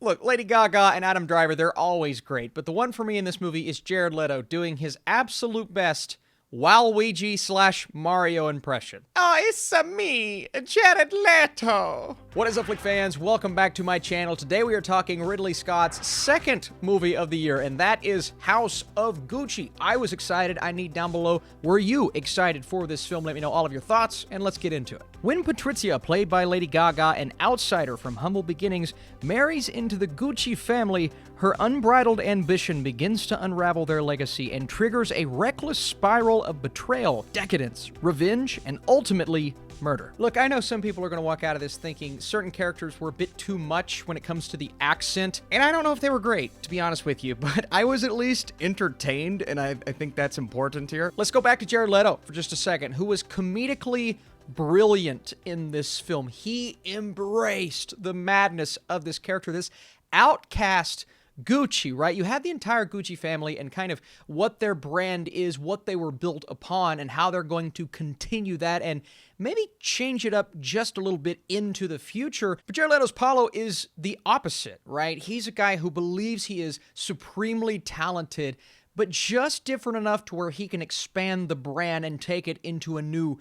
Look, Lady Gaga and Adam Driver, they're always great, but the one for me in this movie is Jared Leto doing his absolute best Waluigi/Mario impression. Oh, it's me, Jared Leto. What is up, Flick fans? Welcome back to my channel. Today we are talking Ridley Scott's second movie of the year, and that is House of Gucci. I was excited. I need down below, were you excited for this film? Let me know all of your thoughts, and let's get into it. When Patrizia, played by Lady Gaga, an outsider from humble beginnings, marries into the Gucci family, her unbridled ambition begins to unravel their legacy and triggers a reckless spiral of betrayal, decadence, revenge, and ultimately, murder. Look, I know some people are going to walk out of this thinking certain characters were a bit too much when it comes to the accent, and I don't know if they were great, to be honest with you, but I was at least entertained, and I think that's important here. Let's go back to Jared Leto for just a second, who was comedically brilliant in this film. He embraced the madness of this character, this outcast Gucci, right? You have the entire Gucci family and kind of what their brand is, what they were built upon, and how they're going to continue that and maybe change it up just a little bit into the future. But Jared Leto's Paulo is the opposite, right? He's a guy who believes he is supremely talented, but just different enough to where he can expand the brand and take it into a new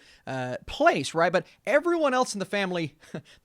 place, right? But everyone else in the family,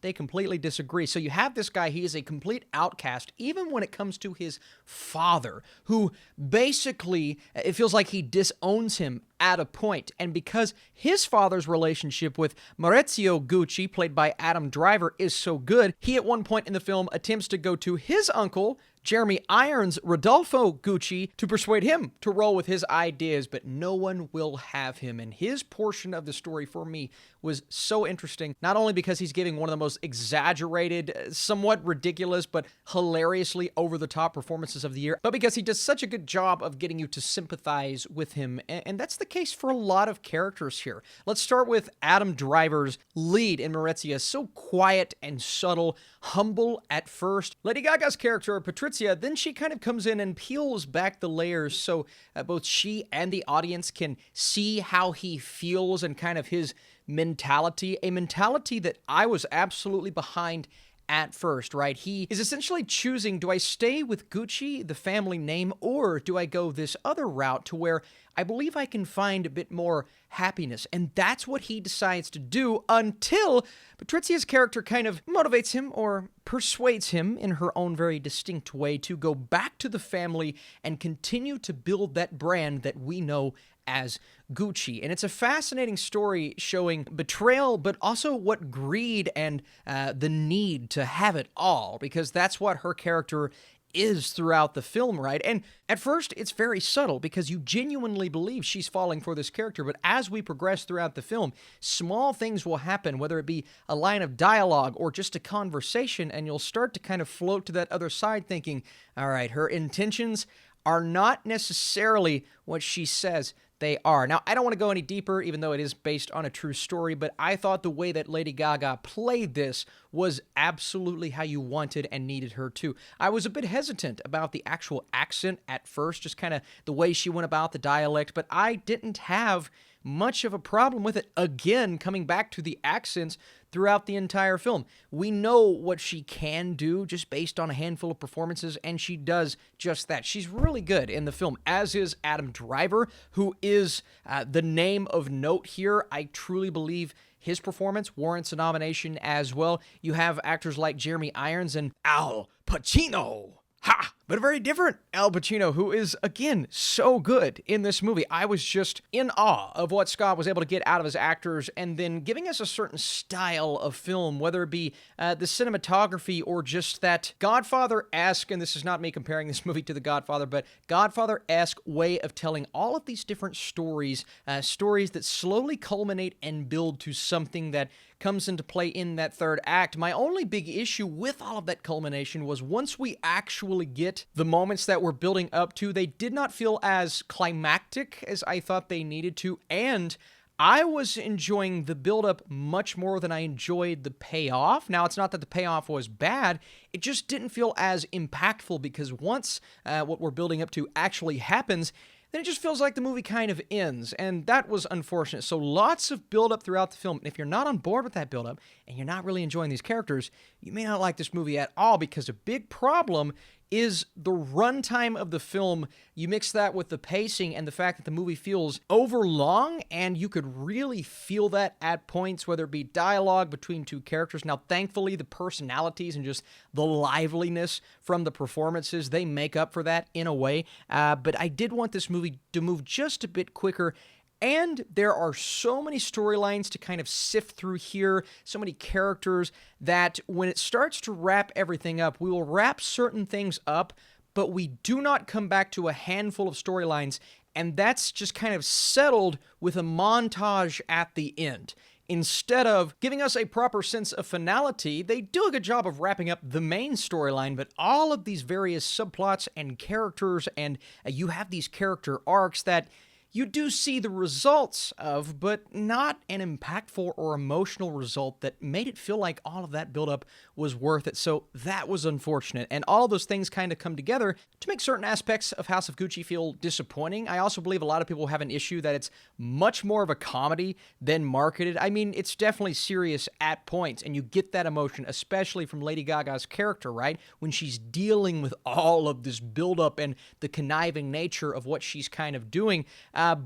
they completely disagree. So you have this guy, he is a complete outcast, even when it comes to his father, who basically, it feels like he disowns him at a point. And because his father's relationship with Maurizio Gucci, played by Adam Driver, is so good, he at one point in the film attempts to go to his uncle, Jeremy Irons' Rodolfo Gucci, to persuade him to roll with his ideas, but no one will have him. And his portion of the story for me was so interesting, not only because he's giving one of the most exaggerated, somewhat ridiculous, but hilariously over-the-top performances of the year, but because he does such a good job of getting you to sympathize with him. And that's the case for a lot of characters here. Let's start with Adam Driver's lead in Maurizio. So quiet and subtle, humble at first. Lady Gaga's character, Patrizia, then she kind of comes in and peels back the layers so both she and the audience can see how he feels and kind of his mentality, a mentality that I was absolutely behind at first, right? He is essentially choosing, do I stay with Gucci, the family name, or do I go this other route to where I believe I can find a bit more happiness? And that's what he decides to do until Patrizia's character kind of motivates him or persuades him in her own very distinct way to go back to the family and continue to build that brand that we know as Gucci. And it's a fascinating story showing betrayal, but also what greed and the need to have it all, because that's what her character is throughout the film, right? And at first, it's very subtle because you genuinely believe she's falling for this character, but as we progress throughout the film, small things will happen, whether it be a line of dialogue or just a conversation, and you'll start to kind of float to that other side thinking, all right, her intentions are not necessarily what she says they are. Now, I don't want to go any deeper, even though it is based on a true story, but I thought the way that Lady Gaga played this was absolutely how you wanted and needed her to. I was a bit hesitant about the actual accent at first, just kind of the way she went about the dialect, but I didn't have much of a problem with it. Again, coming back to the accents throughout the entire film. We know what she can do just based on a handful of performances, and she does just that. She's really good in the film, as is Adam Driver, who is the name of note here. I truly believe his performance warrants a nomination as well. You have actors like Jeremy Irons and Al Pacino. Ha! But a very different Al Pacino, who is, again, so good in this movie. I was just in awe of what Scott was able to get out of his actors and then giving us a certain style of film, whether it be the cinematography or just that Godfather-esque, and this is not me comparing this movie to The Godfather, but Godfather-esque way of telling all of these different stories, stories that slowly culminate and build to something that comes into play in that third act. My only big issue with all of that culmination was once we actually get the moments that we're building up to, they did not feel as climactic as I thought they needed to, and I was enjoying the build-up much more than I enjoyed the payoff. Now, it's not that the payoff was bad, it just didn't feel as impactful because once what we're building up to actually happens, then it just feels like the movie kind of ends, and that was unfortunate. So lots of build-up throughout the film, and if you're not on board with that build-up, and you're not really enjoying these characters, you may not like this movie at all, because a big problem is the runtime of the film. You mix that with the pacing and the fact that the movie feels overlong, and you could really feel that at points, whether it be dialogue between two characters. Now, thankfully, the personalities and just the liveliness from the performances, they make up for that in a way. But I did want this movie to move just a bit quicker. And there are so many storylines to kind of sift through here, so many characters, that when it starts to wrap everything up, we will wrap certain things up, but we do not come back to a handful of storylines, and that's just kind of settled with a montage at the end. Instead of giving us a proper sense of finality, they do a good job of wrapping up the main storyline, but all of these various subplots and characters, and you have these character arcs that you do see the results of, but not an impactful or emotional result that made it feel like all of that buildup was worth it. So that was unfortunate. And all those things kind of come together to make certain aspects of House of Gucci feel disappointing. I also believe a lot of people have an issue that it's much more of a comedy than marketed. I mean, it's definitely serious at points, and you get that emotion, especially from Lady Gaga's character, right? When she's dealing with all of this buildup and the conniving nature of what she's kind of doing.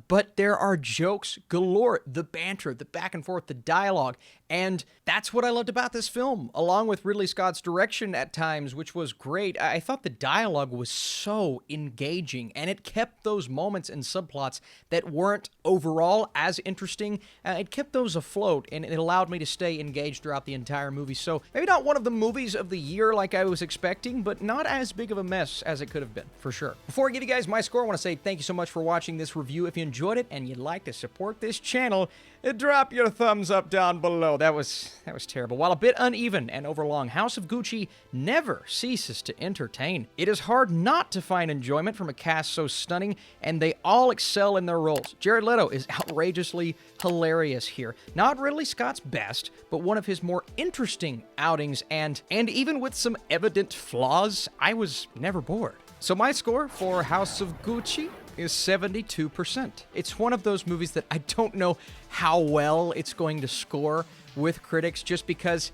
But there are jokes galore, the banter, the back and forth, the dialogue, and that's what I loved about this film, along with Ridley Scott's direction at times, which was great. I thought the dialogue was so engaging, and it kept those moments and subplots that weren't overall as interesting. It kept those afloat, and it allowed me to stay engaged throughout the entire movie. So maybe not one of the movies of the year like I was expecting, but not as big of a mess as it could have been, for sure. Before I give you guys my score, I want to say thank you so much for watching this review. If you enjoyed it and you'd like to support this channel, drop your thumbs up down below. That was terrible. While a bit uneven and overlong, House of Gucci never ceases to entertain. It is hard not to find enjoyment from a cast so stunning, and they all excel in their roles. Jared Leto is outrageously hilarious here. Not Ridley Scott's best, but one of his more interesting outings, and even with some evident flaws, I was never bored. So my score for House of Gucci is 72%. It's one of those movies that I don't know how well it's going to score with critics, just because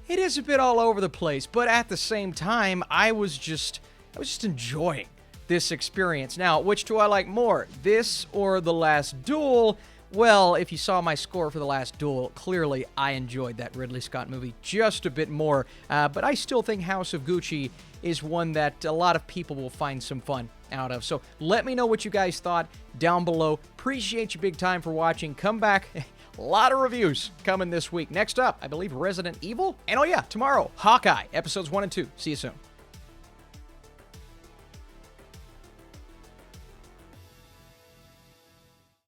it is a bit all over the place. But at the same time, I was just enjoying this experience. Now, which do I like more, this or The Last Duel? Well, if you saw my score for The Last Duel, clearly I enjoyed that Ridley Scott movie just a bit more. But I still think House of Gucci is one that a lot of people will find some fun out of. So let me know what you guys thought down below. Appreciate you big time for watching. Come back. A lot of reviews coming this week. Next up, I believe Resident Evil. And oh yeah, tomorrow, Hawkeye, episodes 1 and 2. See you soon.